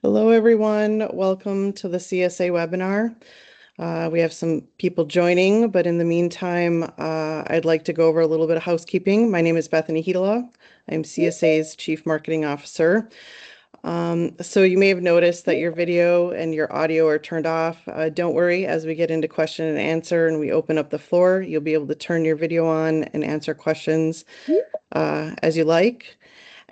Hello, everyone. Welcome to the CSA webinar. We have some people joining, but in the meantime, I'd like to go over a little bit of housekeeping. My name is Bethany Hedela. I'm CSA's Chief Marketing Officer. So you may have noticed that your video and your audio are turned off. Don't worry, as we get into question and answer and we open up the floor, you'll be able to turn your video on and answer questions as you like.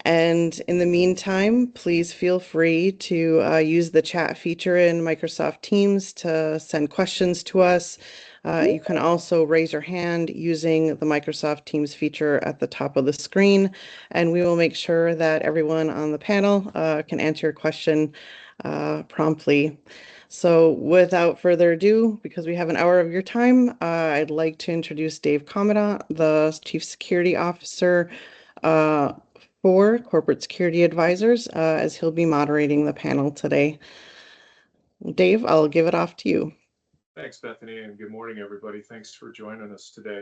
And in the meantime, please feel free to use the chat feature in Microsoft Teams to send questions to us. You can also raise your hand using the Microsoft Teams feature at the top of the screen, and we will make sure that everyone on the panel can answer your question promptly. So without further ado, because we have an hour of your time, I'd like to introduce Dave Komendat, the Chief Security Officer for Corporate Security Advisors, as he'll be moderating the panel today. Dave, I'll give it off to you. Thanks, Bethany, and good morning, everybody. Thanks for joining us today.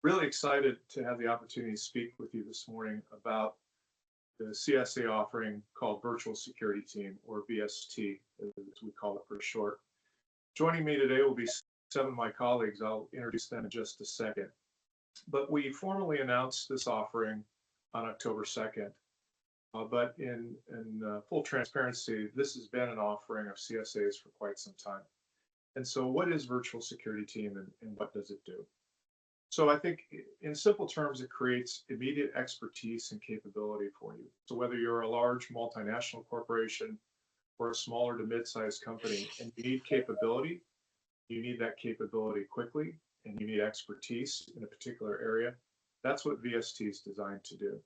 Really excited to have the opportunity to speak with you this morning about the CSA offering called Virtual Security Team, or VST, as we call it for short. Joining me today will be 7 of my colleagues. I'll introduce them in just a second. But we formally announced this offering on October 2nd. But in full transparency, this has been an offering of CSAs for quite some time. And so what is Virtual Security Team and what does it do? So I think in simple terms, it creates immediate expertise and capability for you. So whether you're a large multinational corporation or a smaller to mid-sized company and you need capability, you need that capability quickly, and you need expertise in a particular area. That's what VST is designed to do.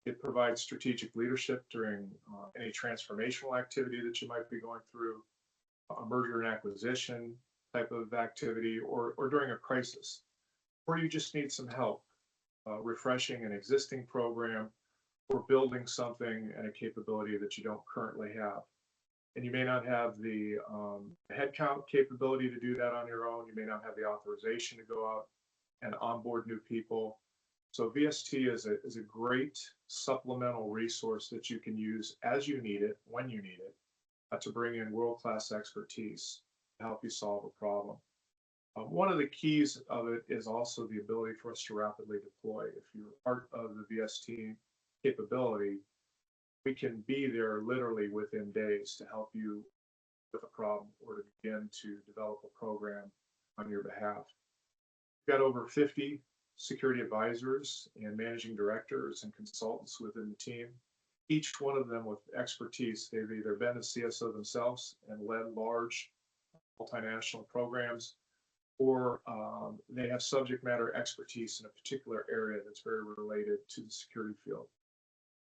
It provides strategic leadership during any transformational activity that you might be going through, a merger and acquisition type of activity, or during a crisis, or you just need some help refreshing an existing program or building something and a capability that you don't currently have. And you may not have the headcount capability to do that on your own. You may not have the authorization to go out and onboard new people. So VST is a great supplemental resource that you can use as you need it, when you need it, to bring in world-class expertise to help you solve a problem. One of the keys of it is also the ability for us to rapidly deploy. If you're part of the VST capability, we can be there literally within days to help you with a problem or to begin to develop a program on your behalf. We've got over 50 security advisors and managing directors and consultants within the team, each one of them with expertise. They've either been a CSO themselves and led large multinational programs, or they have subject matter expertise in a particular area that's very related to the security field.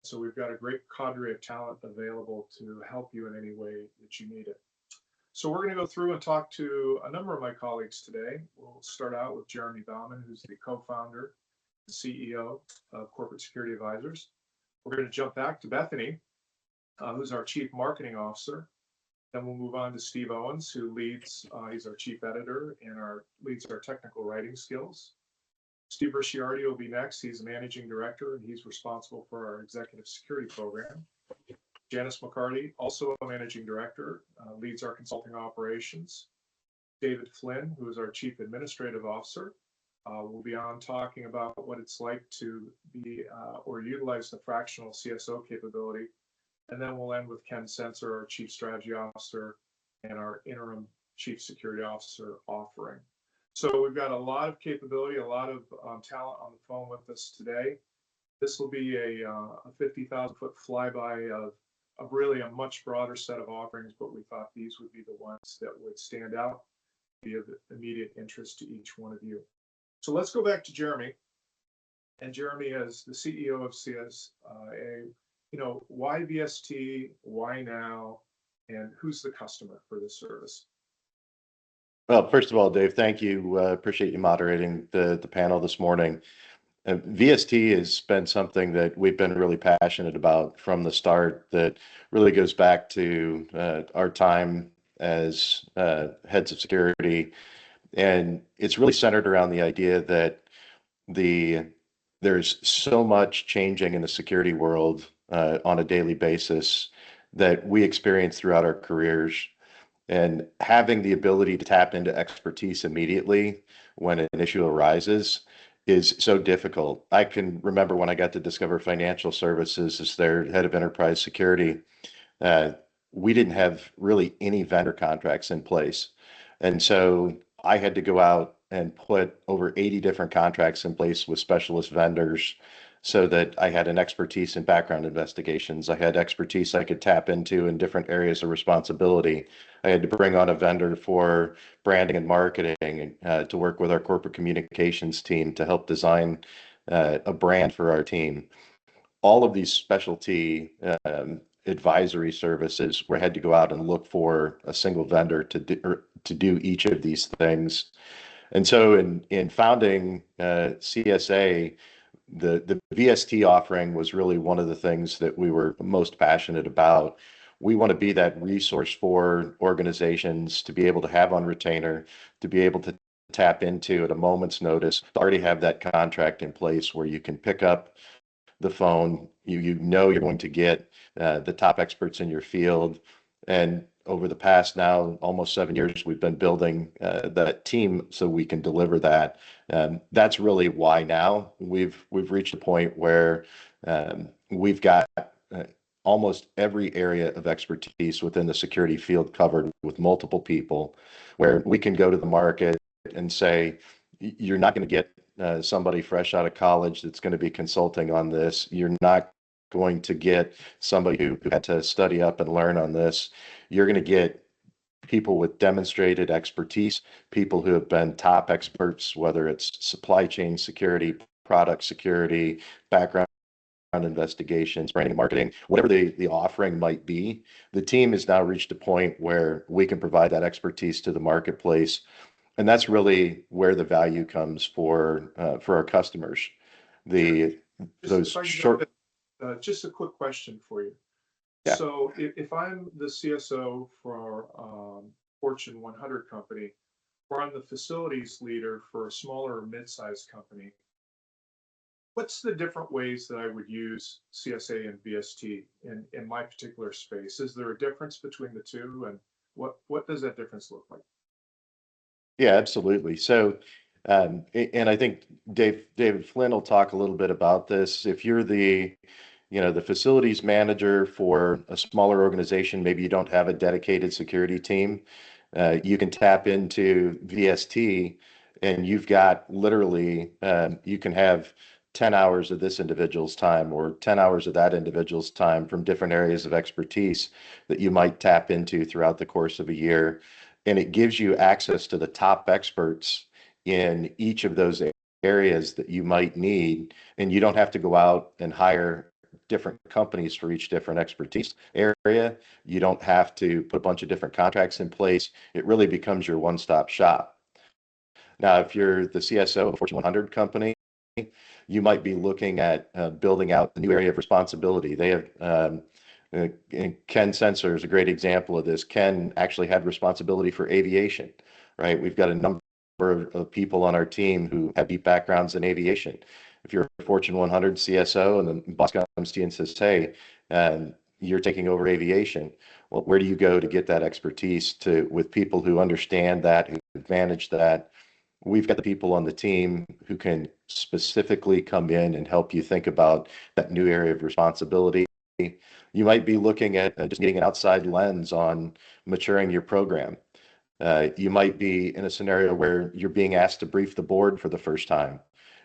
So we've got a great cadre of talent available to help you in any way that you need it. So we're going to go through and talk to a number of my colleagues today. We'll start out with Jeremy Bauman, who's the co-founder and CEO of Corporate Security Advisors. We're going to jump back to Bethany, who's our Chief Marketing Officer. Then we'll move on to Steve Owens, who leads, he's our Chief Editor and leads our technical writing skills. Steve Ricciardi will be next. He's the Managing Director and he's responsible for our Executive Security Program. Janice McCarty, also a Managing Director, leads our consulting operations. David Flynn, who is our Chief Administrative Officer, will be on talking about what it's like to be or utilize the fractional CSO capability. And then we'll end with Ken Sensor, our Chief Strategy Officer, and our interim Chief Security Officer offering. So we've got a lot of capability, a lot of talent on the phone with us today. This will be a 50,000-foot flyby of really a much broader set of offerings, but we thought these would be the ones that would stand out, be of immediate interest to each one of you. So let's go back to Jeremy. And Jeremy, as the CEO of CSA, why VST, why now, and who's the customer for this service? Well, first of all, Dave, thank you. Appreciate you moderating the panel this morning. VST has been something that we've been really passionate about from the start, that really goes back to our time as heads of security. And it's really centered around the idea that there's so much changing in the security world on a daily basis that we experience throughout our careers. And having the ability to tap into expertise immediately when an issue arises is so difficult. I can remember when I got to Discover Financial Services as their head of enterprise security, uh, we didn't have really any vendor contracts in place. And so I had to go out and put over 80 different contracts in place with specialist vendors so that I had an expertise in background investigations. I had expertise I could tap into in different areas of responsibility. I had to bring on a vendor for branding and marketing to work with our corporate communications team to help design a brand for our team. All of these specialty advisory services where I had to go out and look for a single vendor to do each of these things. And so in founding CSA, the VST offering was really one of the things that we were most passionate about. We want to be that resource for organizations to be able to have on retainer, to be able to tap into at a moment's notice, to already have that contract in place where you can pick up the phone. You know you're going to get the top experts in your field. And over the past now almost 7 years, we've been building that team so we can deliver that. That's really why now we've reached a point where we've got almost every area of expertise within the security field covered with multiple people, where we can go to the market and say, you're not going to get somebody fresh out of college that's going to be consulting on this. You're not going to get somebody who had to study up and learn on this. You're going to get people with demonstrated expertise, people who have been top experts, whether it's supply chain security, product security, background investigations, branding and marketing, whatever the offering might be. The team has now reached a point where we can provide that expertise to the marketplace. And that's really where the value comes for our customers. The those short. Just a quick question for you. Yeah. So if I'm the CSO for Fortune 100 company, or I'm the facilities leader for a smaller or mid-sized company, what's the different ways that I would use CSA and VST in my particular space? Is there a difference between the two, and what does that difference look like? Yeah, absolutely. So, and I think David Flynn will talk a little bit about this. If you're the facilities manager for a smaller organization, maybe you don't have a dedicated security team, you can tap into VST, and you've got literally, you can have 10 hours of this individual's time or 10 hours of that individual's time from different areas of expertise that you might tap into throughout the course of a year. And it gives you access to the top experts in each of those areas that you might need. And you don't have to go out and hire different companies for each different expertise area. You don't have to put a bunch of different contracts in place. It really becomes your one-stop shop. Now, if you're the CSO of a Fortune 100 company, you might be looking at building out a new area of responsibility. They have and Ken Sensor is a great example of this. Ken actually had responsibility for aviation, right? We've got a number of people on our team who have deep backgrounds in aviation. If you're a Fortune 100 CSO and the boss comes to you and says, hey, you're taking over aviation, well, where do you go to get that expertise with people who understand that, who manage that? We've got the people on the team who can specifically come in and help you think about that new area of responsibility. You might be looking at just getting an outside lens on maturing your program. You might be in a scenario where you're being asked to brief the board for the first time.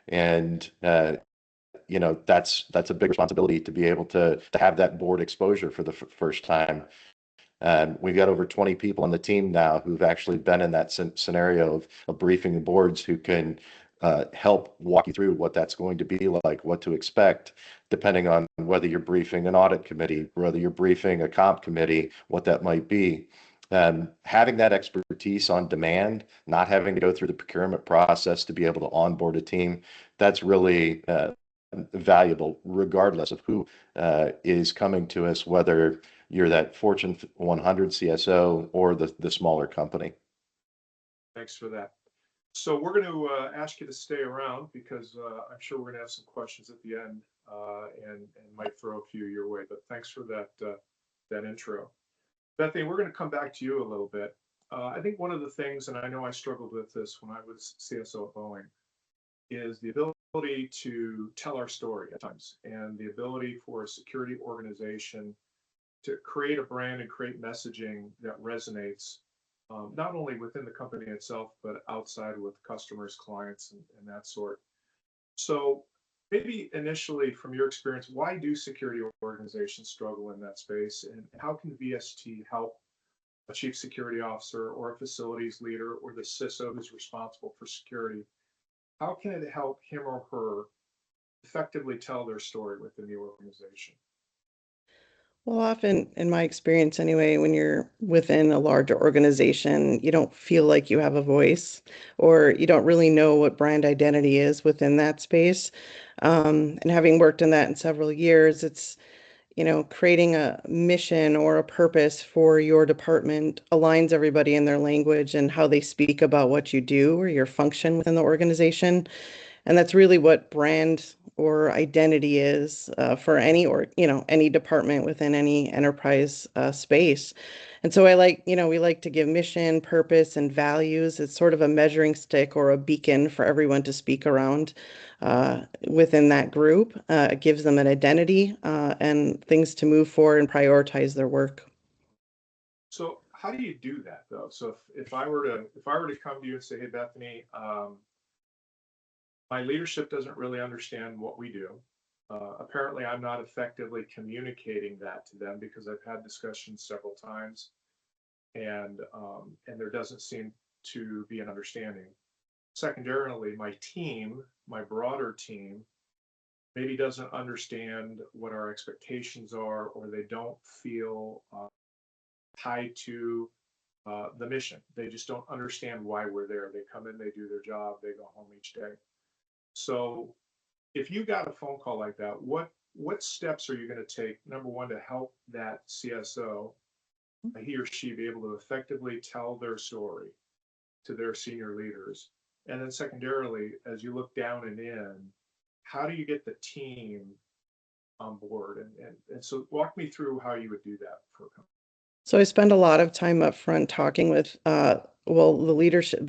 And that's a big responsibility to be able to have that board exposure for the first time. We've got over 20 people on the team now who've actually been in that scenario of briefing the boards, who can help walk you through what that's going to be like, what to expect, depending on whether you're briefing an audit committee, whether you're briefing a comp committee, what that might be. Having that expertise on demand, not having to go through the procurement process to be able to onboard a team, that's really valuable, regardless of who is coming to us, whether you're that Fortune 100 CSO or the smaller company. Thanks for that. So we're going to ask you to stay around because I'm sure we're going to have some questions at the end and might throw a few your way. But thanks for that intro. Bethany, we're going to come back to you a little bit. I think one of the things, and I know I struggled with this when I was CSO at Boeing, is the ability to tell our story at times, and the ability for a security organization to create a brand and create messaging that resonates, not only within the company itself, but outside with customers, clients, and that sort. So maybe initially, from your experience, why do security organizations struggle in that space, and how can VST help a chief security officer or a facilities leader or the CISO who's responsible for security? How can it help him or her effectively tell their story within the organization? Well, often, in my experience anyway, when you're within a larger organization, you don't feel like you have a voice, or you don't really know what brand identity is within that space. And having worked in that in several years, it's, creating a mission or a purpose for your department aligns everybody in their language and how they speak about what you do or your function within the organization. And that's really what brand or identity is, for any, or any department within any enterprise space. And so we like to give mission, purpose, and values. It's sort of a measuring stick or a beacon for everyone to speak around within that group. It gives them an identity and things to move forward and prioritize their work. So how do you do that though? So if I were to come to you and say, hey Bethany, my leadership doesn't really understand what we do. Apparently, I'm not effectively communicating that to them because I've had discussions several times, and there doesn't seem to be an understanding. Secondarily, my team, my broader team, maybe doesn't understand what our expectations are, or they don't feel tied to the mission. They just don't understand why we're there. They come in, they do their job, they go home each day. So if you got a phone call like that, what steps are you going to take? Number one, to help that CSO, he or she, be able to effectively tell their story to their senior leaders. And then secondarily, as you look down and in, how do you get the team on board? And so walk me through how you would do that for a company. So I spend a lot of time up front talking with, the leadership,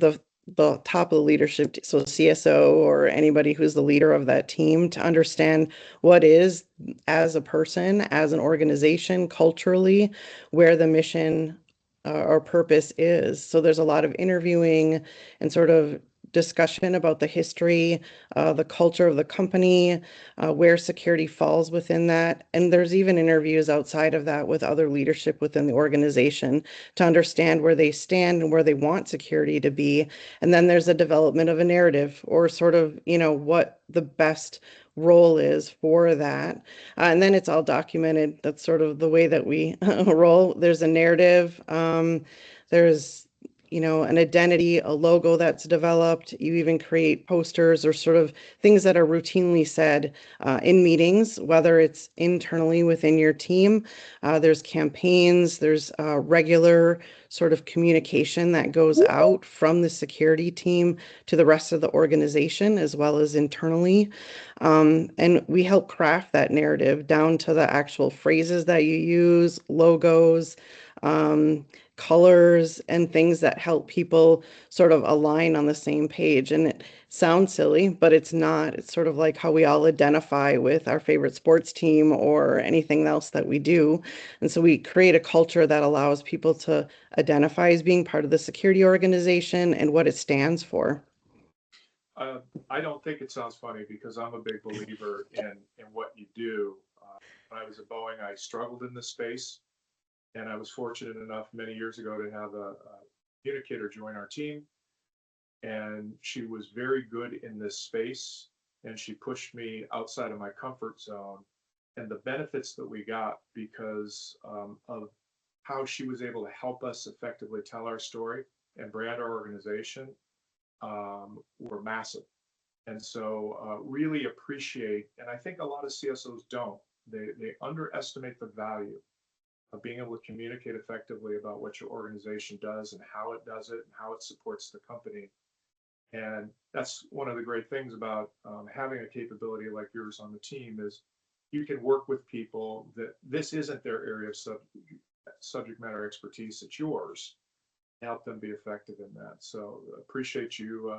the top of the leadership, so CSO or anybody who's the leader of that team, to understand what is, as a person, as an organization, culturally, where the mission or purpose is. So there's a lot of interviewing and sort of discussion about the history, the culture of the company, where security falls within that. And there's even interviews outside of that with other leadership within the organization to understand where they stand and where they want security to be. And then there's a development of a narrative, or sort of, what the best role is for that. And then it's all documented. That's sort of the way that we roll. There's a narrative. There's an identity, a logo that's developed. You even create posters or sort of things that are routinely said in meetings, whether it's internally within your team. There's campaigns, there's regular sort of communication that goes out from the security team to the rest of the organization, as well as internally. And we help craft that narrative down to the actual phrases that you use, logos, colors, and things that help people sort of align on the same page. And it sounds silly, but it's not. It's sort of like how we all identify with our favorite sports team or anything else that we do. And so we create a culture that allows people to identify as being part of the security organization and what it stands for. I don't think it sounds funny because I'm a big believer in what you do. When I was at Boeing, I struggled in this space, and I was fortunate enough many years ago to have a communicator join our team, and she was very good in this space, and she pushed me outside of my comfort zone, and the benefits that we got because of how she was able to help us effectively tell our story and brand our organization were massive. And so really appreciate, and I think a lot of CSOs don't, they underestimate the value of being able to communicate effectively about what your organization does and how it does it and how it supports the company. And that's one of the great things about having a capability like yours on the team is you can work with people that this isn't their area of subject matter expertise, it's yours. Help them be effective in that. So appreciate you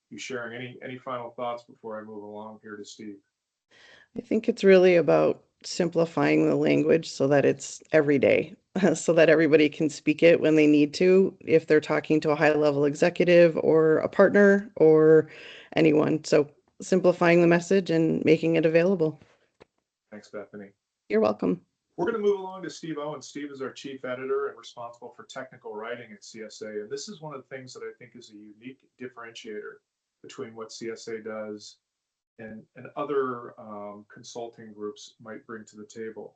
you sharing. Any final thoughts before I move along here to Steve? I think it's really about simplifying the language so that it's every day, so that everybody can speak it when they need to, if they're talking to a high-level executive or a partner or anyone. So simplifying the message and making it available. Thanks, Bethany. You're welcome. We're going to move along to Steve Owen. Steve is our chief editor and responsible for technical writing at CSA. And this is one of the things that I think is a unique differentiator between what CSA does and other consulting groups might bring to the table.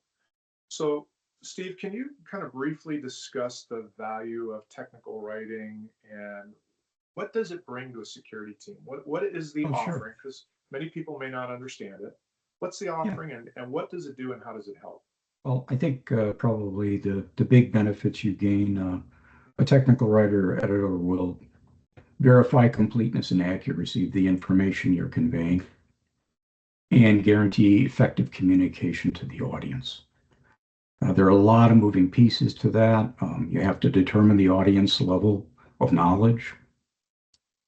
So, Steve, can you kind of briefly discuss the value of technical writing and what does it bring to a security team? What is the offering? Because many people may not understand it. What's the offering and what does it do and how does it help? Well, I think probably the big benefits you gain, a technical writer or editor will verify completeness and accuracy of the information you're conveying and guarantee effective communication to the audience. There are a lot of moving pieces to that. You have to determine the audience level of knowledge,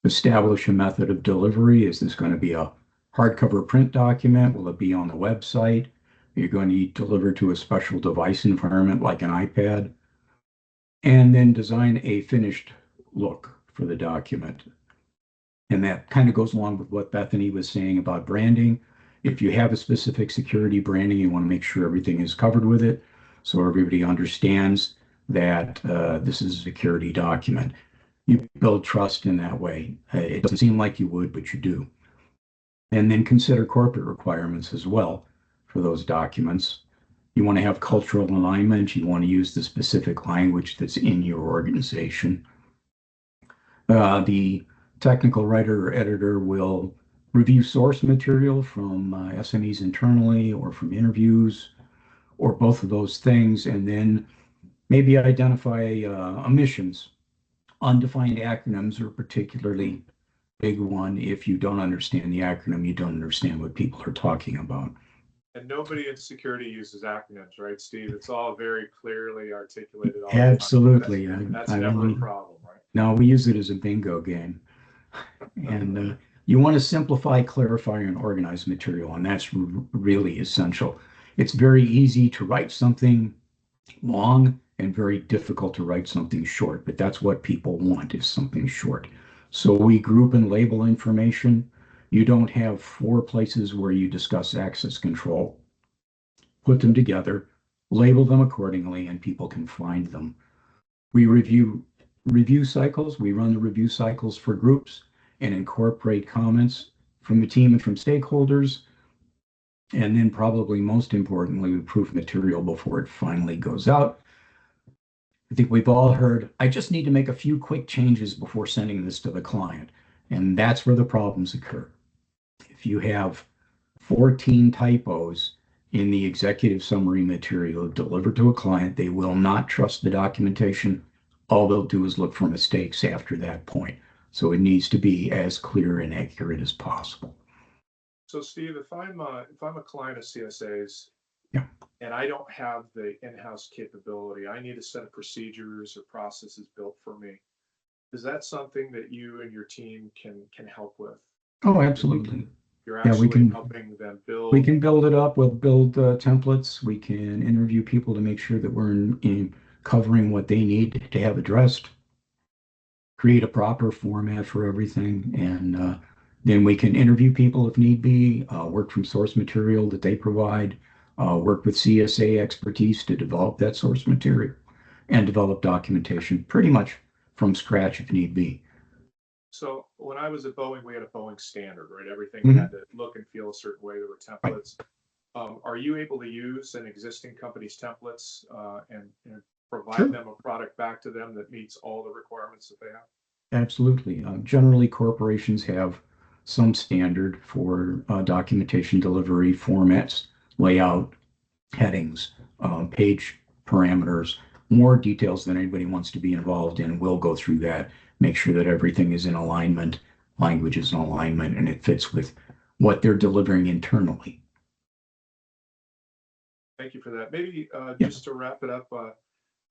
establish a method of delivery. Is this going to be a hardcover print document? Will it be on the website? Are you going to deliver to a special device environment like an iPad? And then design a finished look for the document. And that kind of goes along with what Bethany was saying about branding. If you have a specific security branding, you want to make sure everything is covered with it so everybody understands that this is a security document. You build trust in that way. It doesn't seem like you would, but you do. And then consider corporate requirements as well for those documents. You want to have cultural alignment. You want to use the specific language that's in your organization. The technical writer or editor will review source material from SMEs internally or from interviews or both of those things, and then maybe identify omissions. Undefined acronyms are particularly big one. If you don't understand the acronym, you don't understand what people are talking about. And nobody in security uses acronyms, right, Steve? It's all very clearly articulated. Absolutely. That's never a problem, right? No, we use it as a bingo game. And you want to simplify, clarify, and organize material, and that's really essential. It's very easy to write something long and very difficult to write something short, but that's what people want, is something short. So we group and label information. You don't have 4 places where you discuss access control. Put them together, label them accordingly, and people can find them. We review cycles. We run the review cycles for groups and incorporate comments from the team and from stakeholders. And then probably most importantly, we proof material before it finally goes out. I think we've all heard, I just need to make a few quick changes before sending this to the client. And that's where the problems occur. If you have 14 typos in the executive summary material delivered to a client, they will not trust the documentation. All they'll do is look for mistakes after that point. So it needs to be as clear and accurate as possible. So Steve, if I'm a client of CSA's, yeah, and I don't have the in-house capability, I need a set of procedures or processes built for me. Is that something that you and your team can help with? Oh, absolutely. You're actually helping them build. We can build it up. We'll build templates. We can interview people to make sure that we're in covering what they need to have addressed. Create a proper format for everything, and then we can interview people if need be, work from source material that they provide, work with CSA expertise to develop that source material, and develop documentation pretty much from scratch if need be. So when I was at Boeing, we had a Boeing standard, right? Everything had to look and feel a certain way. There were templates. Right. Are you able to use an existing company's templates and provide them a product back to them that meets all the requirements that they have? Absolutely. Generally, corporations have some standard for documentation delivery formats, layout, headings, page parameters, more details than anybody wants to be involved in. We'll go through that, make sure that everything is in alignment, language is in alignment, and it fits with what they're delivering internally. Thank you for that. Maybe Yeah. just to wrap it up,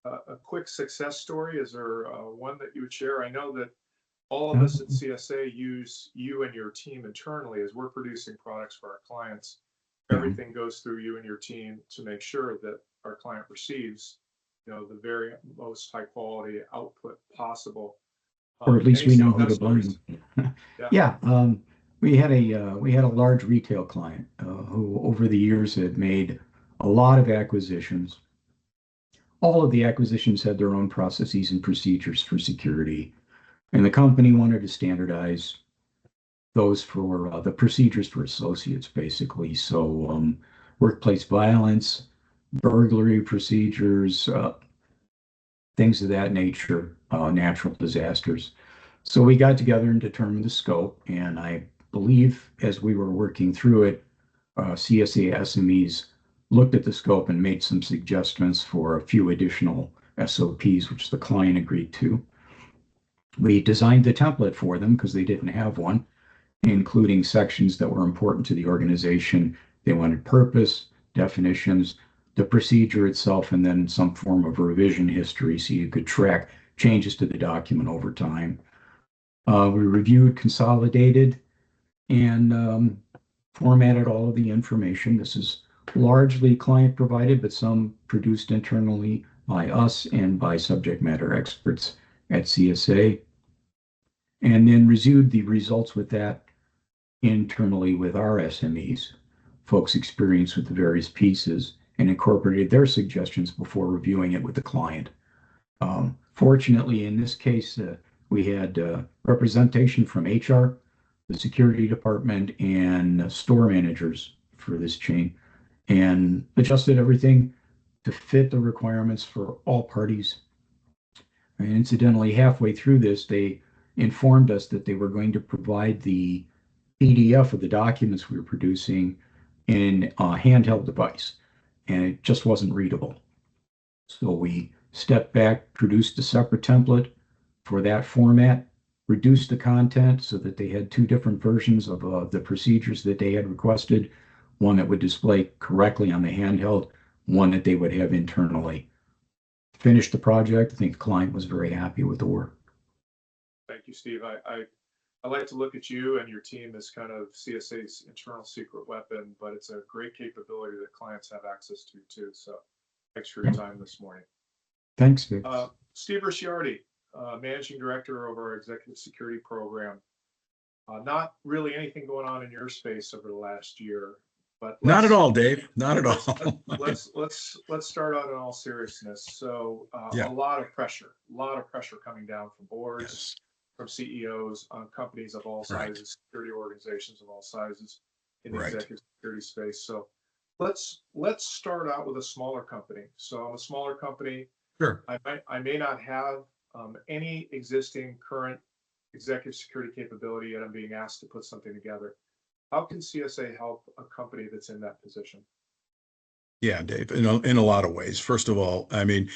a quick success story. Is there one that you would share? I know that all of us at CSA use you and your team internally as we're producing products for our clients. Everything goes through you and your team to make sure that our client receives, the very most high quality output possible. Or at least Any we know who to success stories? blame. Yeah. Yeah, we had a large retail client who over the years had made a lot of acquisitions. All of the acquisitions had their own processes and procedures for security, and the company wanted to standardize those for the procedures for associates, basically. So workplace violence, burglary procedures, things of that nature, natural disasters. So we got together and determined the scope, and I believe as we were working through it, CSA SMEs looked at the scope and made some suggestions for a few additional SOPs, which the client agreed to. We designed the template for them because they didn't have one, including sections that were important to the organization. They wanted purpose, definitions, the procedure itself, and then some form of revision history so you could track changes to the document over time. We reviewed, consolidated, and formatted all of the information. This is largely client provided, but some produced internally by us and by subject matter experts at CSA. And then reviewed the results with that internally with our SMEs, folks experienced with the various pieces, and incorporated their suggestions before reviewing it with the client. Fortunately, in this case, we had representation from HR, the security department, and store managers for this chain, and adjusted everything to fit the requirements for all parties. And incidentally, halfway through this, they informed us that they were going to provide the PDF of the documents we were producing in a handheld device, and it just wasn't readable. So we stepped back, produced a separate template for that format, reduced the content so that they had two different versions of the procedures that they had requested, one that would display correctly on the handheld, one that they would have internally. Finished the project. I think the client was very happy with the work. Thank you, Steve. I like to look at you and your team as kind of CSA's internal secret weapon, but it's a great capability that clients have access to too. So thanks for your time this morning. Thanks, Vic. Steve Ricciardi, Managing Director of our Executive Security Program. Not really anything going on in your space over the last year, but not at all, Dave. Not at all. let's start out in all seriousness. So Yeah. a lot of pressure coming down from boards, Yes. from CEOs on companies of all Right. sizes, security organizations of all sizes in the Right. executive security space. So let's start out with a smaller company. So I'm a smaller company. Sure. I may not have any existing current executive security capability, yet I'm being asked to put something together. How can CSA help a company that's in that position? Yeah, Dave, in a lot of ways. First of all, I mean,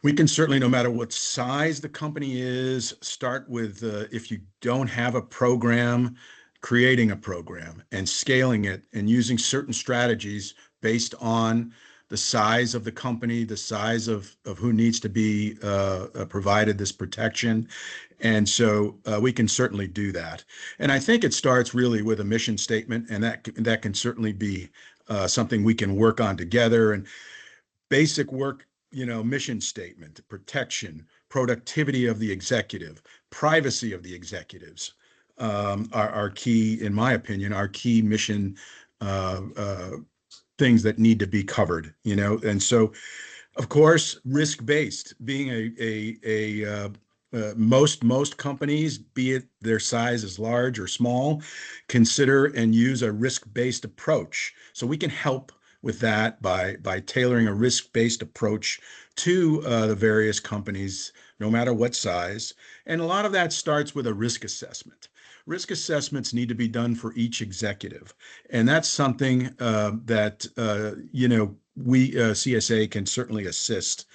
we can certainly, no matter what size the company is, start with if you don't have a program, creating a program and scaling it and using certain strategies based on the size of the company, the size of who needs to be provided this protection. And so we can certainly do that. And I think it starts really with a mission statement, and that can certainly be something we can work on together. And basic work, mission statement, protection, productivity of the executive, privacy of the executives are key, in my opinion, are key mission things that need to be covered, and so, of course, risk-based being most companies, be it their size is large or small, consider and use a risk-based approach. So we can help with that by tailoring a risk-based approach to the various companies, no matter what size. And a lot of that starts with a risk assessment. Risk assessments need to be done for each executive. And that's something that, we CSA can certainly assist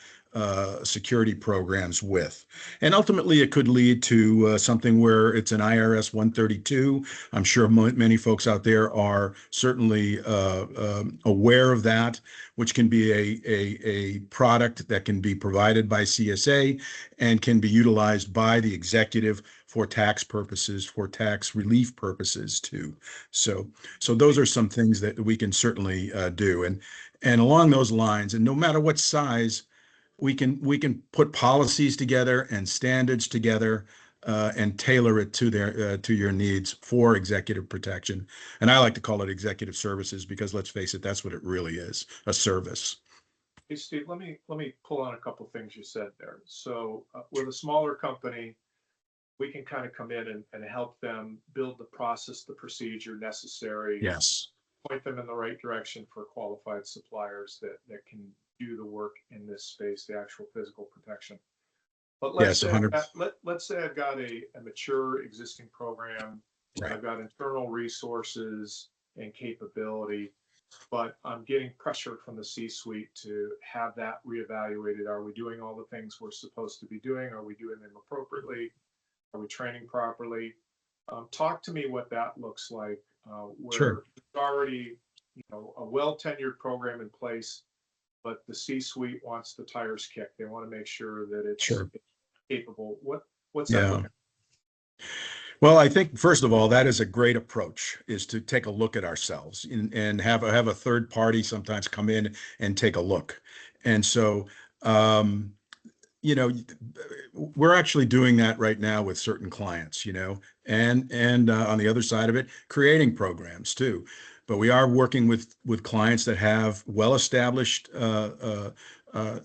security programs with. And ultimately, it could lead to something where it's an IRS 132. I'm sure many folks out there are certainly aware of that, which can be a product that can be provided by CSA and can be utilized by the executive for tax purposes, for tax relief purposes too. So those are some things that we can certainly do. And along those lines, and no matter what size, we can put policies together and standards together and tailor it to their to your needs for executive protection. And I like to call it executive services because let's face it, that's what it really is, a service. Hey, Steve, let me pull on a couple things you said there. So with a smaller company, we can kind of come in and help them build the process, the procedure necessary, Yes. point them in the right direction for qualified suppliers that can do the work in this space, the actual physical protection. But let's Yes, say 100. let's say I've got a mature existing program, Right. I've got internal resources and capability, but I'm getting pressure from the C-suite to have that reevaluated. Are we doing all the things we're supposed to be doing? Are we doing them appropriately? Are we training properly? Talk to me what that looks like, where Sure. there's already, a well-tenured program in place, but the C-suite wants the tires kicked. They want to make sure that it's Sure. capable. What's that Yeah. looking? Well, I think first of all, that is a great approach, is to take a look at ourselves and have a third party sometimes come in and take a look. And so, you know, we're actually doing that right now with certain clients, and on the other side of it, creating programs too. But we are working with clients that have well-established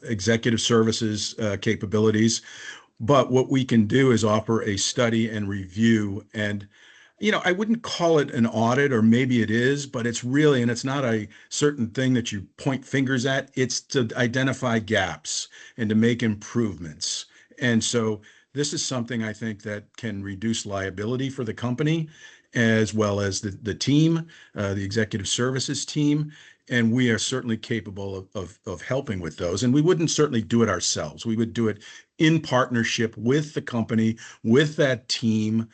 executive services capabilities. But what we can do is offer a study and review. And, I wouldn't call it an audit, or maybe it is, but it's really, and it's not a certain thing that you point fingers at. It's to identify gaps and to make improvements. And so this is something I think that can reduce liability for the company as well as the team, the executive services team. And we are certainly capable of helping with those. And we wouldn't certainly do it ourselves. We would do it in partnership with the company, with that team.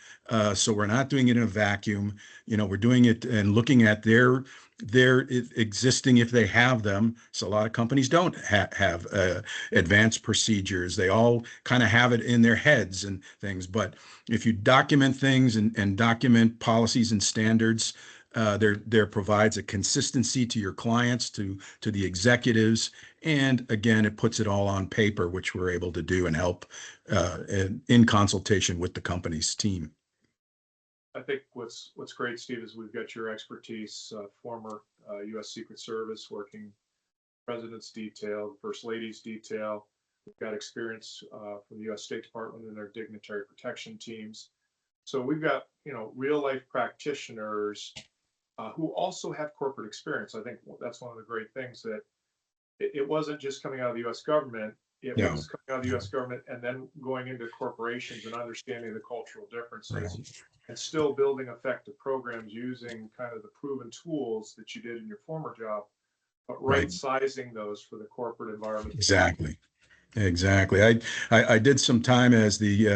So we're not doing it in a vacuum. We're doing it and looking at their existing, if they have them. So a lot of companies don't have advanced procedures. They all kind of have it in their heads and things. But if you document things and document policies and standards, there provides a consistency to your clients, to the executives, and again, it puts it all on paper, which we're able to do and help in consultation with the company's team. I think what's great, Steve, is we've got your expertise, former U.S. Secret Service, working President's detail, First Lady's detail. We've got experience from the U.S. State Department and their dignitary protection teams. So we've got real life practitioners who also have corporate experience. I think that's one of the great things, that it wasn't just coming out of the U.S. government. It was coming out of the U.S. government and then going into corporations and understanding the cultural differences, and still building effective programs using kind of the proven tools that you did in your former job, but right sizing those for the corporate environment. Exactly. I did some time as the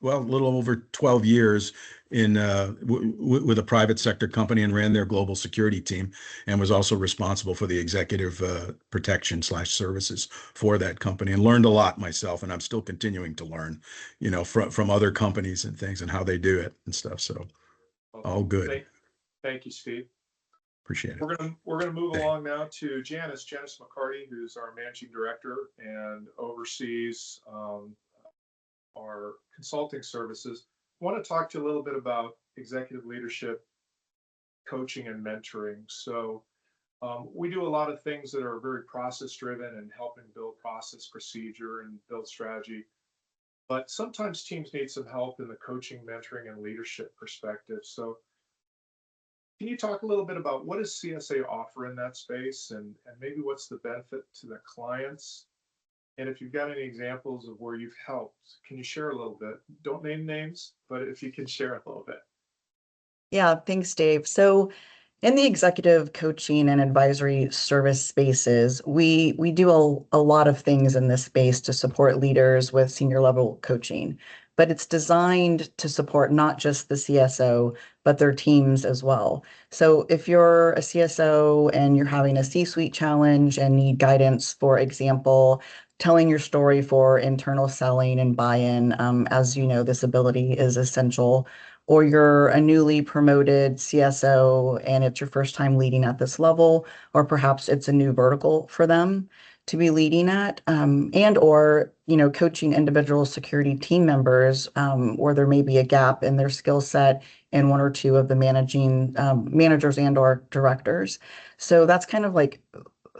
a little over 12 years in with a private sector company, and ran their global security team, and was also responsible for the executive protection / services for that company, and learned a lot myself. And I'm still continuing to learn, from other companies and things and how they do it and stuff. So all good. Thank you, Steve. Appreciate it. We're gonna move along now to Janice McCarty, who's our managing director and oversees our consulting services. I want to talk to you a little bit about executive leadership, coaching, and mentoring. So we do a lot of things that are very process driven and helping build process, procedure, and build strategy. But sometimes teams need some help in the coaching, mentoring, and leadership perspective. So can you talk a little bit about what does CSA offer in that space, and maybe what's the benefit to the clients? And if you've got any examples of where you've helped, can you share a little bit? Don't name names, but if you can share a little bit. Yeah, thanks, Dave. So, In the executive coaching and advisory service spaces, we do a lot of things in this space to support leaders with senior level coaching, but it's designed to support not just the CSO, but their teams as well. So if you're a CSO and you're having a C-suite challenge and need guidance, for example, telling your story for internal selling and buy-in, as you know, this ability is essential, or you're a newly promoted CSO and it's your first time leading at this level, or perhaps it's a new vertical for them to be leading at, and or coaching individual security team members, or there may be a gap in their skill set in one or two of the managers and or directors. So that's kind of like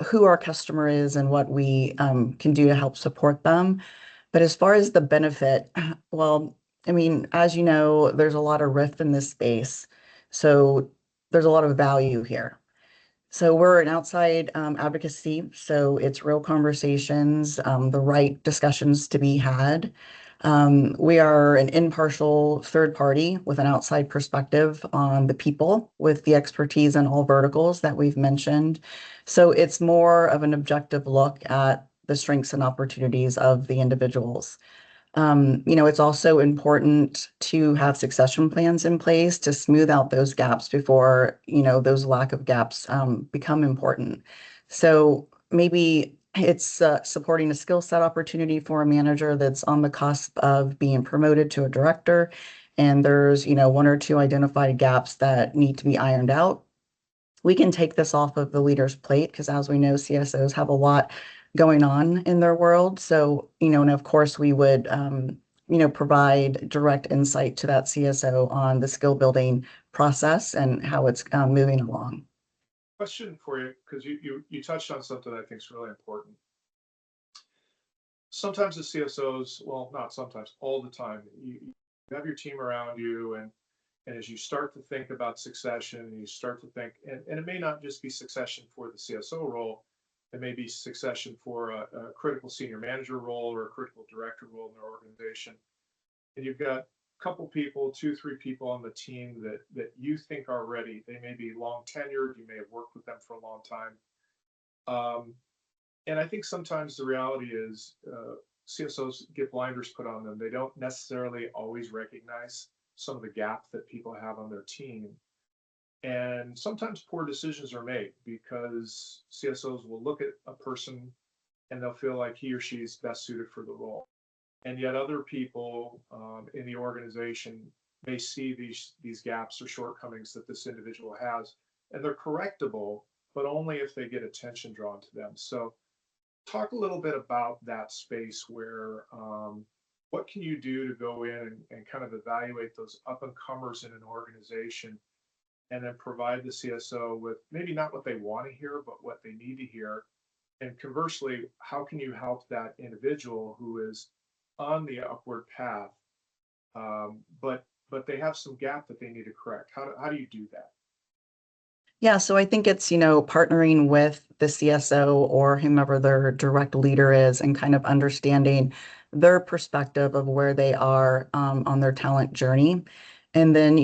who our customer is and what we can do to help support them. But as far as the benefit, well, I mean, as you know, there's a lot of rift in this space. So there's a lot of value here. So we're an outside advocacy, so it's real conversations, the right discussions to be had. We are an impartial third party with an outside perspective on the people with the expertise in all verticals that we've mentioned. So it's more of an objective look at the strengths and opportunities of the individuals. It's also important to have succession plans in place to smooth out those gaps before, those lack of gaps become important. So maybe it's supporting a skill set opportunity for a manager that's on the cusp of being promoted to a director, and there's, one or two identified gaps that need to be ironed out. We can take this off of the leader's plate because, as we know, CSOs have a lot going on in their world. So, and of course, we would, provide direct insight to that CSO on the skill building process and how it's moving along. Question for you, because you touched on something I think is really important. Sometimes the CSOs, well, not sometimes, all the time, you have your team around you, and as you start to think about succession, you start to think, and it may not just be succession for the CSO role, it may be succession for a critical senior manager role or a critical director role in their organization. And you've got a couple people, 2, 3 people on the team that you think are ready. They may be long tenured, you may have worked with them for a long time. And I think sometimes the reality is CSOs get blinders put on them. They don't necessarily always recognize some of the gaps that people have on their team. And sometimes poor decisions are made because CSOs will look at a person and they'll feel like he or she is best suited for the role. And yet other people in the organization may see these gaps or shortcomings that this individual has, and they're correctable, but only if they get attention drawn to them. So talk a little bit about that space where what can you do to go in and kind of evaluate those up and comers in an organization, and then provide the CSO with maybe not what they want to hear, but what they need to hear. And conversely, how can you help that individual who is on the upward path, but they have some gap that they need to correct? How do you do that? Yeah, so I think it's, partnering with the CSO or whomever their direct leader is and kind of understanding their perspective of where they are on their talent journey. And then,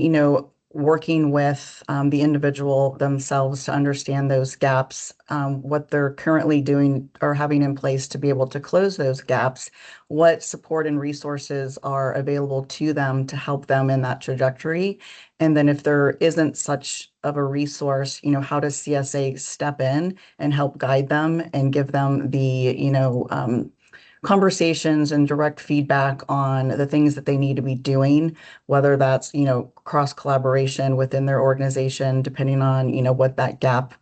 working with the individual themselves to understand those gaps, what they're currently doing or having in place to be able to close those gaps, what support and resources are available to them to help them in that trajectory. And then if there isn't such of a resource, how does CSA step in and help guide them and give them the, conversations and direct feedback on the things that they need to be doing, whether that's, cross collaboration within their organization, depending on, what that gap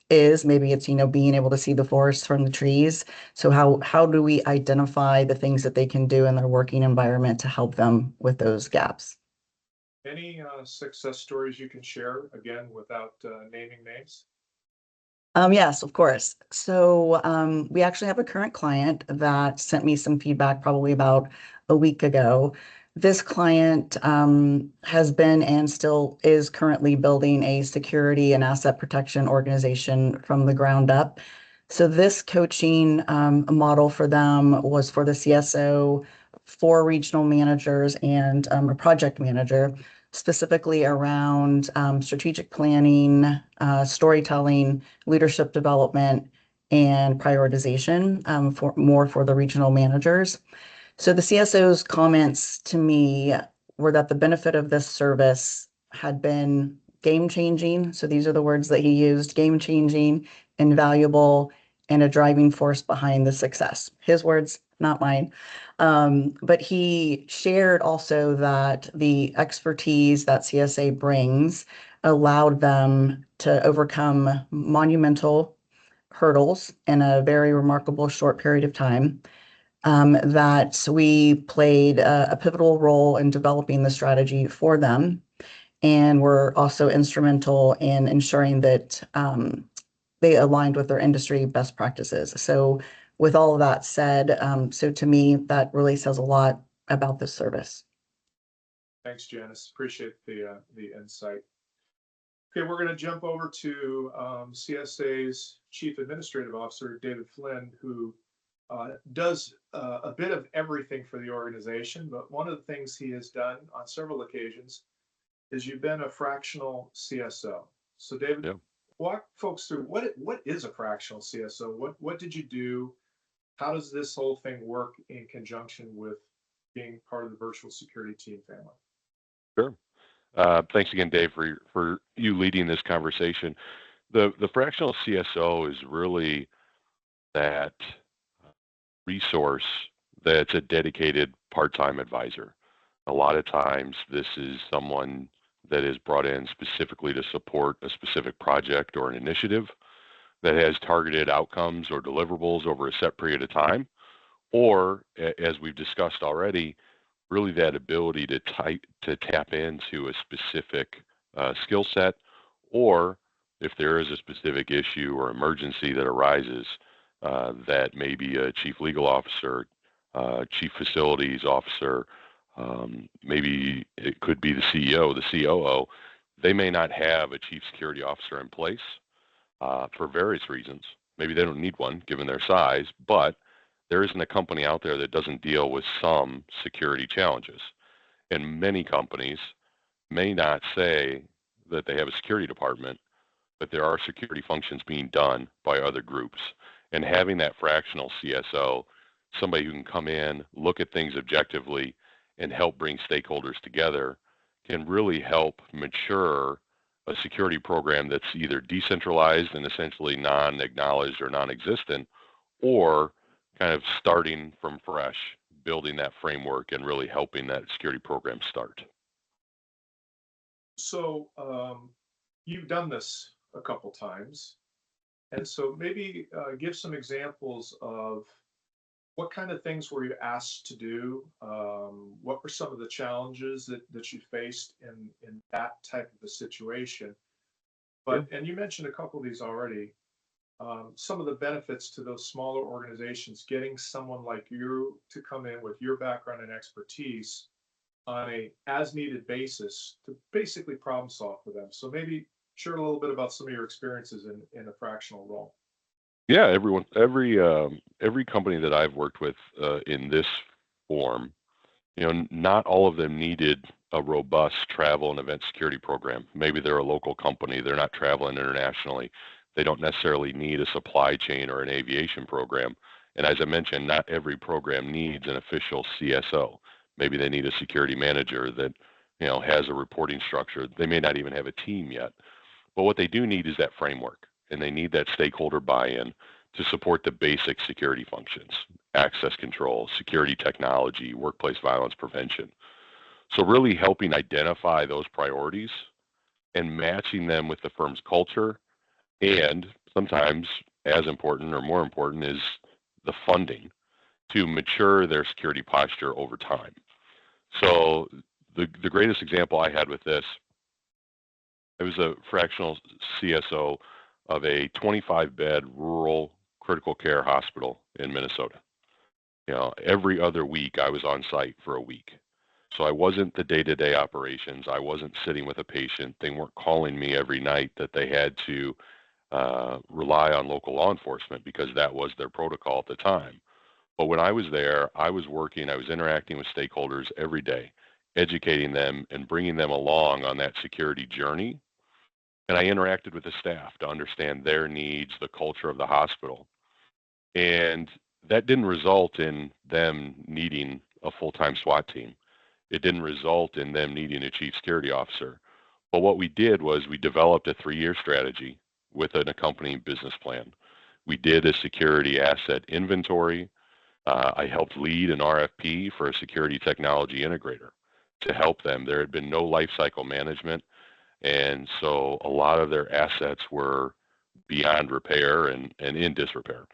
is. Maybe it's, being able to see the forest from the trees. So how do we identify the things that they can do in their working environment to help them with those gaps? Any success stories you can share, again, without naming names? Yes, of course. So we actually have a current client that sent me some feedback probably about a week ago. This client has been and still is currently building a security and asset protection organization from the ground up. So this coaching model for them was for the CSO, 4 regional managers, and a project manager. specifically around strategic planning, storytelling, leadership development, and prioritization for the regional managers. So the CSO's comments to me were that the benefit of this service had been game-changing. So these are the words that he used: game-changing, invaluable, and a driving force behind the success. His words, not mine. But he shared also that the expertise that CSA brings allowed them to overcome monumental hurdles in a very remarkable short period of time. That we played a pivotal role in developing the strategy for them, and were also instrumental in ensuring that they aligned with their industry best practices. So with all of that said, so to me, that really says a lot about this service. Thanks, Janice. Appreciate the insight. Okay, we're going to jump over to CSA's Chief Administrative Officer, David Flynn, who does a bit of everything for the organization. But one of the things he has done on several occasions is you've been a fractional CSO. So, David, Yep. walk folks through what is a fractional CSO? What did you do? How does this whole thing work in conjunction with being part of the virtual security team family? Sure. Thanks again, Dave, for you leading this conversation. The fractional CSO is really that resource that's a dedicated part-time advisor. A lot of times this is someone that is brought in specifically to support a specific project or an initiative that has targeted outcomes or deliverables over a set period of time, or as we've discussed already, really that ability to tap into a specific skill set, or if there is a specific issue or emergency that arises, that maybe a chief legal officer, chief facilities officer, maybe it could be the CEO, the COO, they may not have a chief security officer in place for various reasons. Maybe they don't need one given their size, but there isn't a company out there that doesn't deal with some security challenges. And many companies may not say that they have a security department, but there are security functions being done by other groups. And having that fractional CSO, somebody who can come in, look at things objectively, and help bring stakeholders together, can really help mature a security program that's either decentralized and essentially non-acknowledged or non-existent, or kind of starting from fresh, building that framework and really helping that security program start. So you've done this a couple times, and so maybe give some examples of what kind of things were you asked to do? What were some of the challenges that you faced in that type of a situation? But and you mentioned a couple of these already. Some of the benefits to those smaller organizations, getting someone like you to come in with your background and expertise on a as needed basis to basically problem solve for them. So maybe share a little bit about some of your experiences in a fractional role. Yeah, every company that I've worked with in this form, not all of them needed a robust travel and event security program. Maybe they're a local company, they're not traveling internationally. They don't necessarily need a supply chain or an aviation program. And as I mentioned, not every program needs an official CSO. Maybe they need a security manager that, has a reporting structure. They may not even have a team yet. But what they do need is that framework, and they need that stakeholder buy-in to support the basic security functions: access control, security technology, workplace violence prevention. So really helping identify those priorities and matching them with the firm's culture, and sometimes as important or more important is the funding to mature their security posture over time. So the greatest example I had with this, I was a fractional CSO of a 25-bed rural critical care hospital in Minnesota. Every other week I was on site for a week. So I wasn't the day-to-day operations. I wasn't sitting with a patient. They weren't calling me every night that they had to rely on local law enforcement because that was their protocol at the time. But when I was there, I was working, I was interacting with stakeholders every day. educating them and bringing them along on that security journey. And I interacted with the staff to understand their needs, the culture of the hospital. And that didn't result in them needing a full-time SWAT team. It didn't result in them needing a chief security officer. But what we did was we developed a 3-year strategy with an accompanying business plan. We did a security asset inventory. I helped lead an RFP for a security technology integrator to help them. There had been no life cycle management, and so a lot of their assets were beyond repair and in disrepair.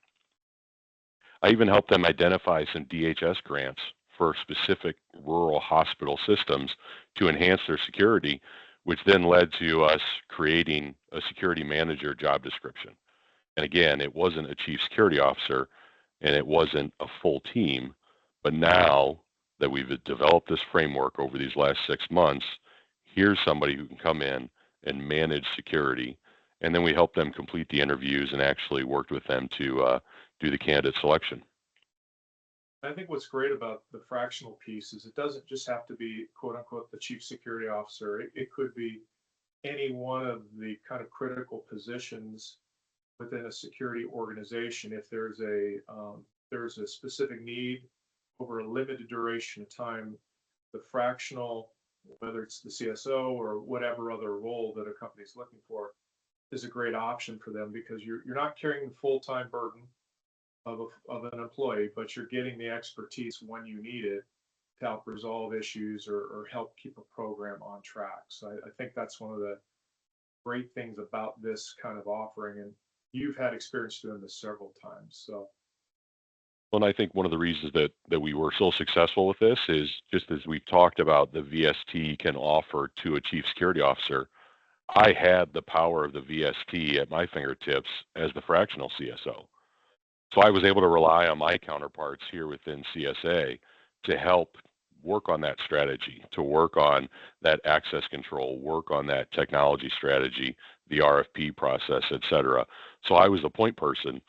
I even helped them identify some DHS grants for specific rural hospital systems to enhance their security, which then led to us creating a security manager job description. And again, it wasn't a chief security officer and it wasn't a full team, but now that we've developed this framework over these last 6 months, here's somebody who can come in and manage security. And then we helped them complete the interviews and actually worked with them to do the candidate selection. I think what's great about the fractional piece is it doesn't just have to be quote unquote the chief security officer. It could be any one of the kind of critical positions within a security organization. If there's a specific need over a limited duration of time, the fractional, whether it's the CSO or whatever other role that a company is looking for, is a great option for them because you're not carrying the full-time burden of an employee, but you're getting the expertise when you need it to help resolve issues or help keep a program on track. So I think that's one of the great things about this kind of offering, and you've had experience doing this several times. So, well, and I think one of the reasons that we were so successful with this is just as we've talked about the VST can offer to a chief security officer. I had the power of the VST at my fingertips as the fractional CSO. So I was able to rely on my counterparts here within CSA to help work on that strategy, to work on that access control, work on that technology strategy, the RFP process, et cetera. So I was the point person,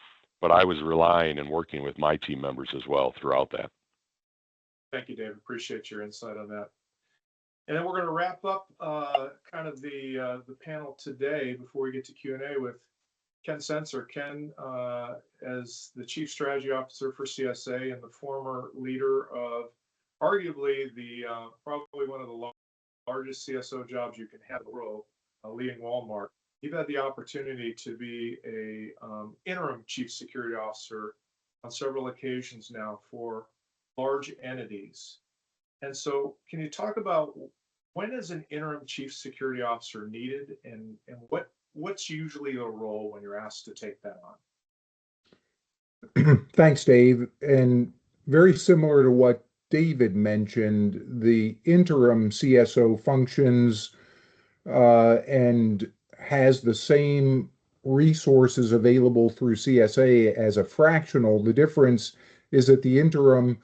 but I was relying and working with my team members as well throughout that. thank you, Dave. Appreciate your insight on that. And then we're going to wrap up kind of the panel today before we get to Q&A with Ken Sensor. Ken, as the Chief Strategy Officer for CSA and the former leader of arguably the probably one of the largest CSO jobs you can have in the world, leading Walmart. You've had the opportunity to be a interim Chief Security Officer on several occasions now for large entities. And so can you talk about when is an interim Chief Security Officer needed and what's usually the role when you're asked to take that on? Thanks, Dave. And very similar to what David mentioned, the interim CSO functions and has the same resources available through CSA as a fractional. The difference is that the interim,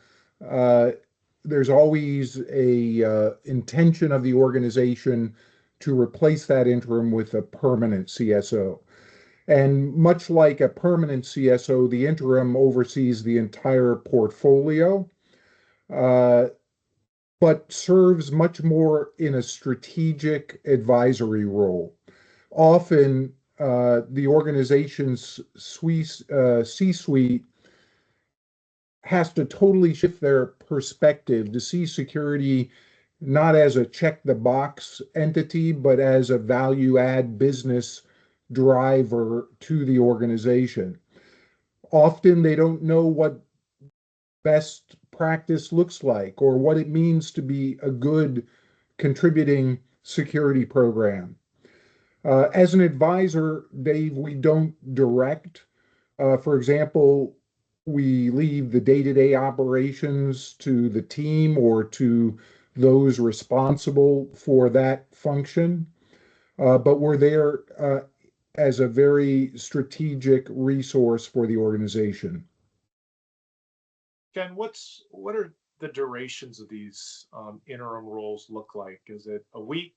there's always a intention of the organization to replace that interim with a permanent CSO. And much like a permanent CSO, the interim oversees the entire portfolio, but serves much more in a strategic advisory role. Often, the organization's C-suite has to totally shift their perspective to see security not as a check the box entity, but as a value add business driver to the organization. Often they don't know what best practice looks like or what it means to be a good contributing security program. As an advisor, Dave, we don't direct. For example, we leave the day-to-day operations to the team or to those responsible for that function. But we're there as a very strategic resource for the organization. Ken, what are the durations of these interim roles look like? Is it a week?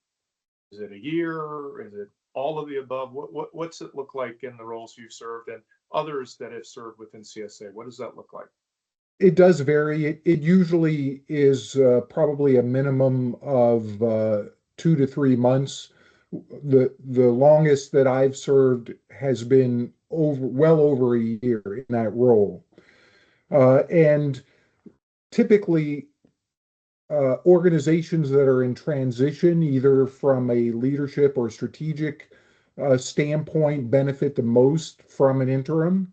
Is it a year? Is it all of the above? What's it look like in the roles you've served and others that have served within CSA? What does that look like? It does vary. It usually is probably a minimum of 2 to 3 months. The longest that I've served has been well over a year in that role. And typically, organizations that are in transition, either from a leadership or strategic standpoint, benefit the most from an interim.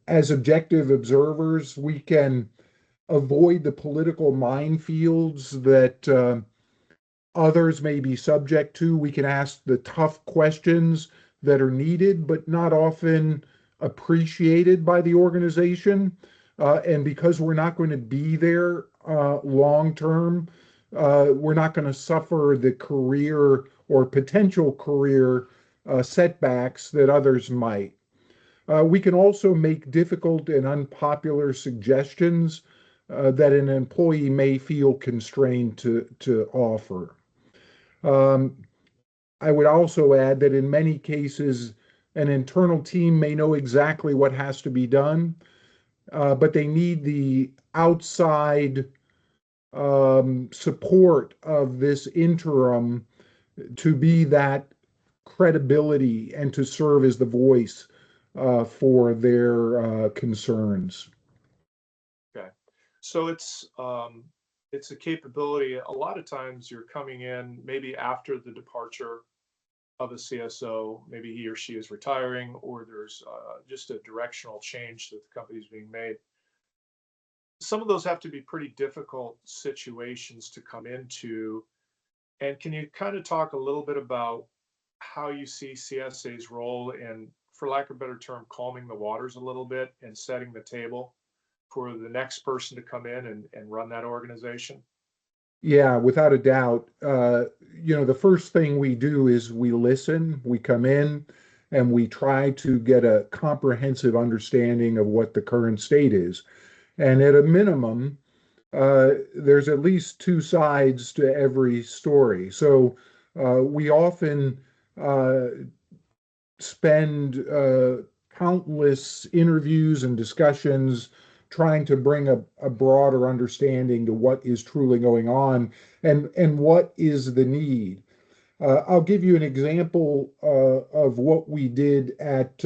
As objective observers, we can avoid the political minefields that others may be subject to. We can ask the tough questions that are needed, but not often appreciated by the organization. And because we're not going to be there long term, we're not going to suffer the career or potential career setbacks that others might. We can also make difficult and unpopular suggestions that an employee may feel constrained to offer. I would also add that in many cases, an internal team may know exactly what has to be done, but they need the outside support of this interim to be that credibility and to serve as the voice for their concerns. Okay. So it's a capability. A lot of times you're coming in maybe after the departure of a CSO, maybe he or she is retiring, or there's just a directional change that the company's being made. Some of those have to be pretty difficult situations to come into. And can you kind of talk a little bit about how you see CSA's role in, for lack of a better term, calming the waters a little bit and setting the table for the next person to come in and run that organization? Yeah, without a doubt. The first thing we do is we listen, we come in, and we try to get a comprehensive understanding of what the current state is. And at a minimum, there's at least two sides to every story. So we often spend countless interviews and discussions trying to bring a broader understanding to what is truly going on and what is the need. I'll give you an example of what we did at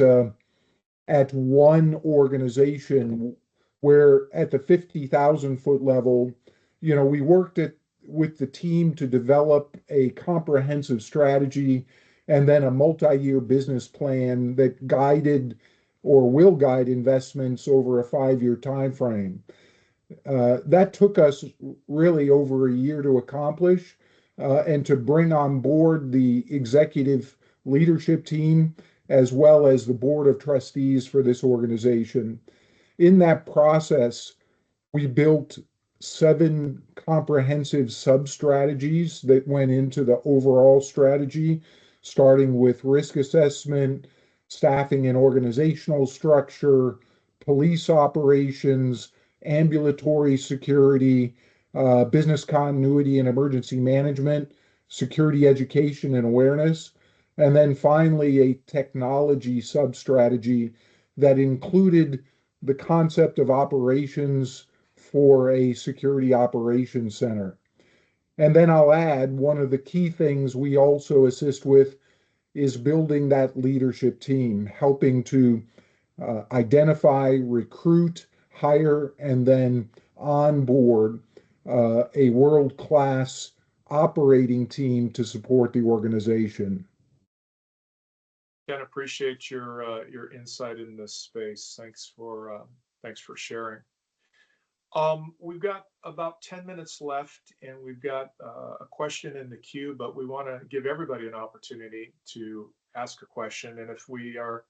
one organization where at the 50,000 foot level, we worked with the team to develop a comprehensive strategy and then a multi-year business plan that guided or will guide investments over a 5-year time frame. That took us really over a year to accomplish and to bring on board the executive leadership team as well as the board of trustees for this organization. In that process, we built 7 comprehensive sub-strategies that went into the overall strategy, starting with risk assessment, staffing and organizational structure, police operations, ambulatory security, business continuity and emergency management, security education and awareness, and then finally a technology sub-strategy that included the concept of operations for a security operations center. And then I'll add one of the key things we also assist with is building that leadership team, helping to identify, recruit, hire, and then onboard a world-class operating team to support the organization. Ken, appreciate your insight in this space. Thanks for sharing. We've got about 10 minutes left, and we've got a question in the queue, but we want to give everybody an opportunity to ask a question. And if we are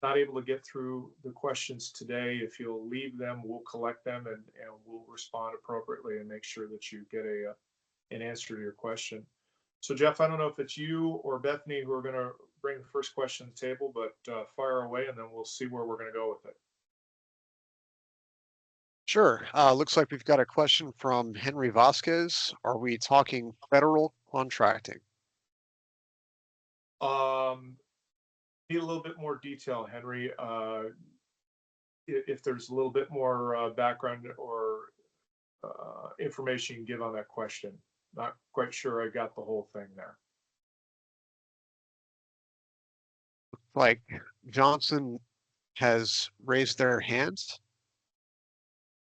not able to get through the questions today, if you'll leave them, we'll collect them and we'll respond appropriately and make sure that you get an answer to your question. So Jeff, I don't know if it's you or Bethany who are going to bring the first question to the table, but fire away and then we'll see where we're going to go with it. Sure. Looks like we've got a question from Henry Vasquez. Are we talking federal contracting? Need a little bit more detail, Henry. if there's a little bit more background or information you can give on that question. Not quite sure I got the whole thing there. Like Johnson has raised their hands.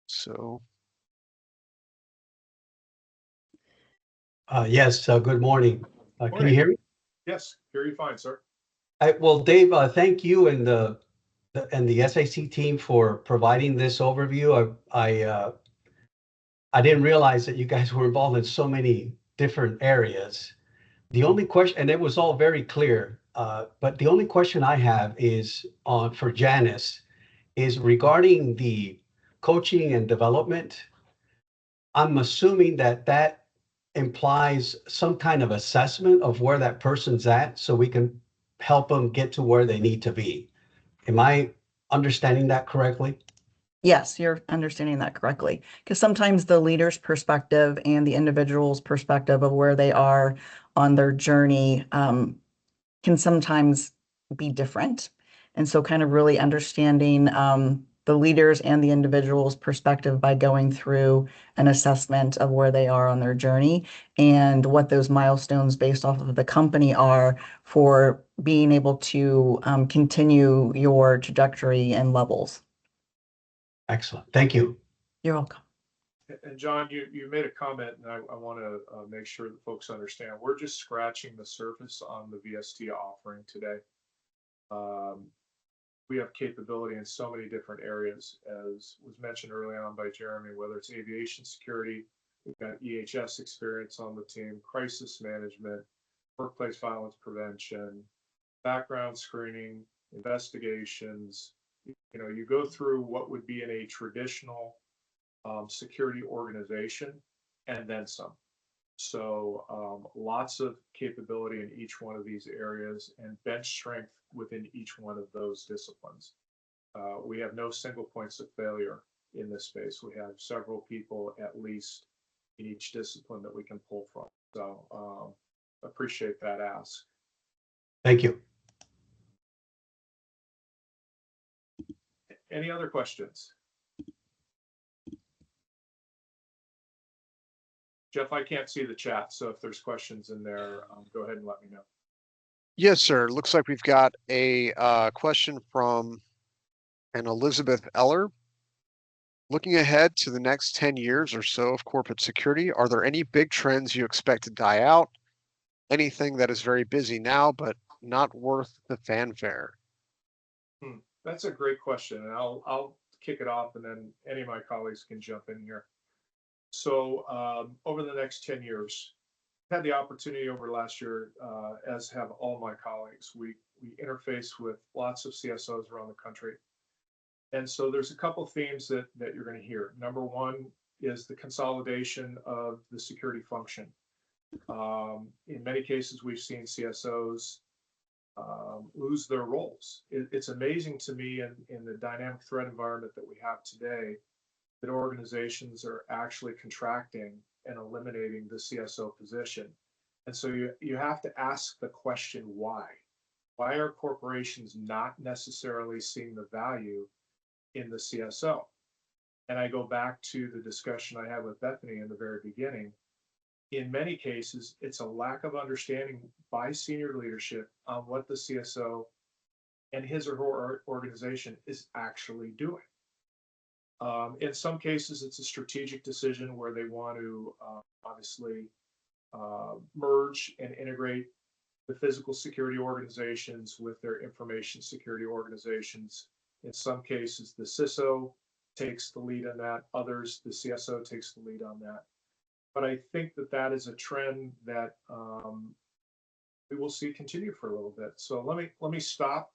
So Yes, good morning. Can Morning. you hear me? Yes, hear you fine, sir. Well, Dave, thank you and the SAC team for providing this overview. I didn't realize that you guys were involved in so many different areas. The only question, and it was all very clear, but the only question I have is for Janice, is regarding the coaching and development. I'm assuming that implies some kind of assessment of where that person's at so we can help them get to where they need to be. Am I understanding that correctly? Yes, you're understanding that correctly. Because sometimes the leader's perspective and the individual's perspective of where they are on their journey can sometimes be different. And so kind of really understanding the leaders and the individual's perspective by going through an assessment of where they are on their journey and what those milestones based off of the company are for being able to continue your trajectory and levels. Excellent. Thank you. You're welcome. And John, you made a comment, and I want to make sure that folks understand. We're just scratching the surface on the VST offering today. We have capability in so many different areas, as was mentioned early on by Jeremy, whether it's aviation security, we've got EHS experience on the team, crisis management, workplace violence prevention, background screening, investigations. You go through what would be in a traditional security organization and then some. So lots of capability in each one of these areas and bench strength within each one of those disciplines. We have no single points of failure in this space. We have several people at least in each discipline that we can pull from. So appreciate that ask. Thank you. Any other questions? Jeff, I can't see the chat, so if there's questions in there, go ahead and let me know. yes, sir. Looks like we've got a question from an Elizabeth Eller. Looking ahead to the next 10 years or so of corporate security, are there any big trends you expect to die out? Anything that is very busy now, but not worth the fanfare? That's a great question, and I'll kick it off, and then any of my colleagues can jump in here. So over the next 10 years, I had the opportunity over last year, as have all my colleagues. We interface with lots of CSOs around the country. And so there's a couple themes that you're going to hear. Number one is the consolidation of the security function. In many cases, we've seen CSOs lose their roles. It's amazing to me in the dynamic threat environment that we have today that organizations are actually contracting and eliminating the CSO position. And so you have to ask the question, why? Why are corporations not necessarily seeing the value in the CSO? And I go back to the discussion I had with Bethany in the very beginning. In many cases, it's a lack of understanding by senior leadership on what the CSO and his or her organization is actually doing. In some cases, it's a strategic decision where they want to obviously merge and integrate the physical security organizations with their information security organizations. In some cases, the CISO takes the lead on that. Others, the CSO takes the lead on that. But I think that is a trend that we will see continue for a little bit. So let me stop.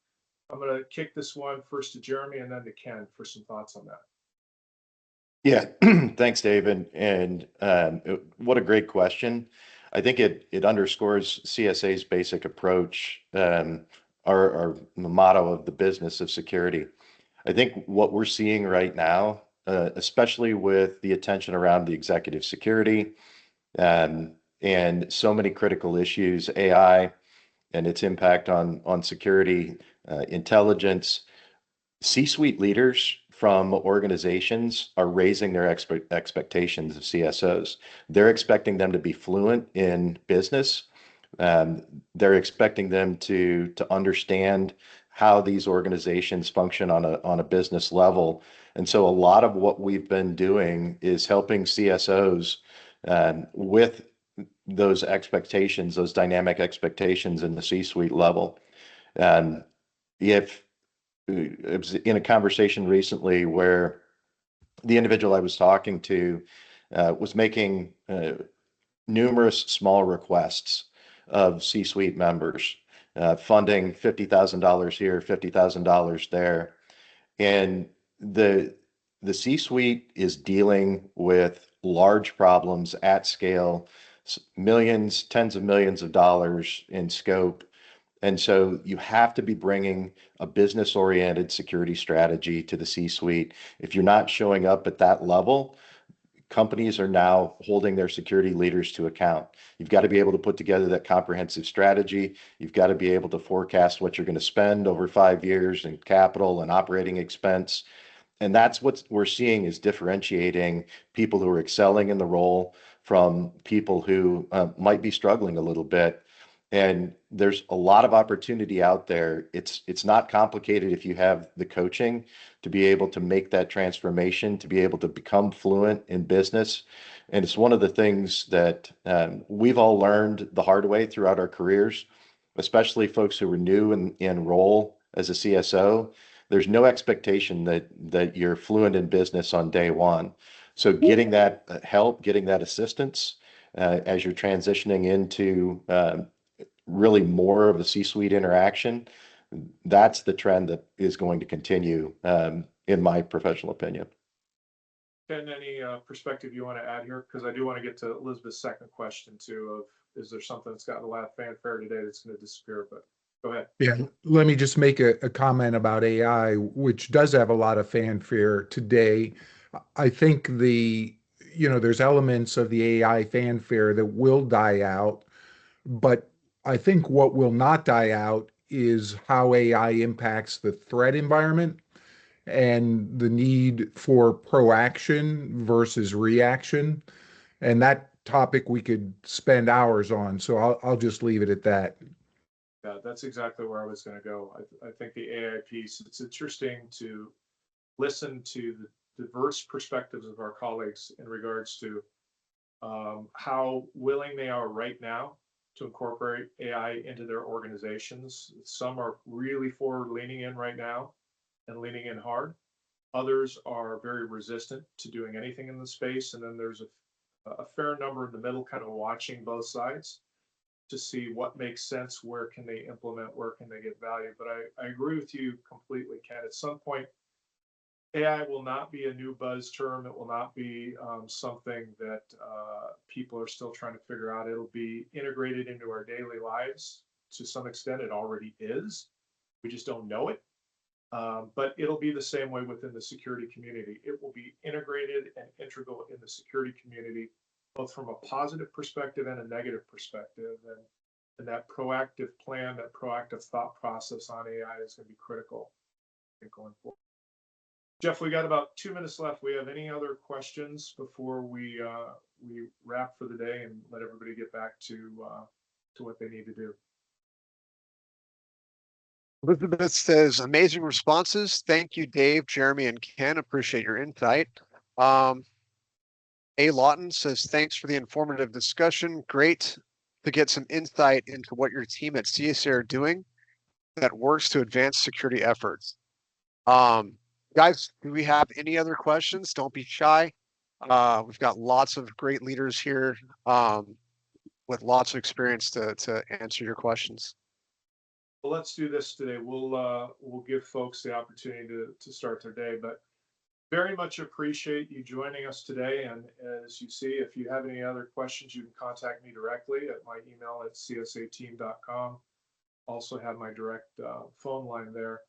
I'm going to kick this one first to Jeremy and then to Ken for some thoughts on that. Yeah, thanks, Dave. And what a great question. I think it underscores CSA's basic approach, our motto of the business of security. I think what we're seeing right now, especially with the attention around the executive security and so many critical issues, AI and its impact on security, intelligence, C-suite leaders from organizations are raising their expectations of CSOs. They're expecting them to be fluent in business. They're expecting them to understand how these organizations function on a business level. And so a lot of what we've been doing is helping CSOs with those expectations, those dynamic expectations in the C-suite level. If it was in a conversation recently where the individual I was talking to was making numerous small requests of C-suite members, funding $50,000 here, $50,000 there. And the C-suite is dealing with large problems at scale, millions, tens of millions of dollars in scope. And so you have to be bringing a business-oriented security strategy to the C-suite. If you're not showing up at that level, companies are now holding their security leaders to account. You've got to be able to put together that comprehensive strategy. You've got to be able to forecast what you're going to spend over 5 years in capital and operating expense. And that's what we're seeing is differentiating people who are excelling in the role from people who might be struggling a little bit. And there's a lot of opportunity out there. It's not complicated if you have the coaching to be able to make that transformation, to be able to become fluent in business. And it's one of the things that we've all learned the hard way throughout our careers, especially folks who are new in role as a CSO. There's no expectation that you're fluent in business on day one. So getting that help, getting that assistance as you're transitioning into really more of a C-suite interaction, that's the trend that is going to continue, in my professional opinion. Ken, any perspective you want to add here? Because I do want to get to Elizabeth's second question too of, is there something that's gotten a lot of fanfare today that's going to disappear? But go ahead. Yeah, let me just make a comment about AI, which does have a lot of fanfare today. I think there's elements of the AI fanfare that will die out, but I think what will not die out is how AI impacts the threat environment and the need for proaction versus reaction. And that topic we could spend hours on, so I'll just leave it at that. Yeah, that's exactly where I was going to go. I think the AI piece, it's interesting to listen to the diverse perspectives of our colleagues in regards to how willing they are right now to incorporate AI into their organizations. Some are really forward leaning in right now and leaning in hard. Others are very resistant to doing anything in the space. And then there's a fair number in the middle kind of watching both sides to see what makes sense, where can they implement, where can they get value. But I agree with you completely, Ken. At some point, AI will not be a new buzz term. It will not be something that people are still trying to figure out. It'll be integrated into our daily lives. To some extent, it already is. We just don't know it. But it'll be the same way within the security community. It will be integrated and integral in the security community, both from a positive perspective and a negative perspective. And that proactive plan, that proactive thought process on AI is going to be critical, I think, going forward. Jeff, we got about 2 minutes left. We have any other questions before we wrap for the day and let everybody get back to what they need to do? Elizabeth says, amazing responses. Thank you, Dave, Jeremy, and Ken. Appreciate your insight. A. Lawton says, thanks for the informative discussion. Great to get some insight into what your team at CSA are doing that works to advance security efforts. Guys, do we have any other questions? Don't be shy. We've got lots of great leaders here with lots of experience to answer your questions. Well, let's do this today. We'll give folks the opportunity to start their day, but very much appreciate you joining us today. And as you see, if you have any other questions, you can contact me directly at my email at csateam.com. Also have my direct phone line there.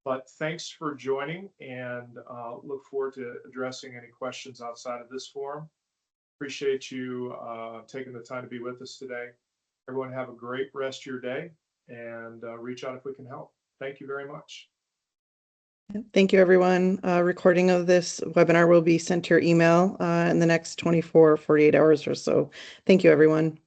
But thanks for joining, and look forward to addressing any questions outside of this forum. Appreciate you taking the time to be with us today. Everyone have a great rest of your day, and reach out if we can help. Thank you very much. Thank you, everyone. Recording of this webinar will be sent to your email in the next 24, 48 hours or so. Thank you, everyone.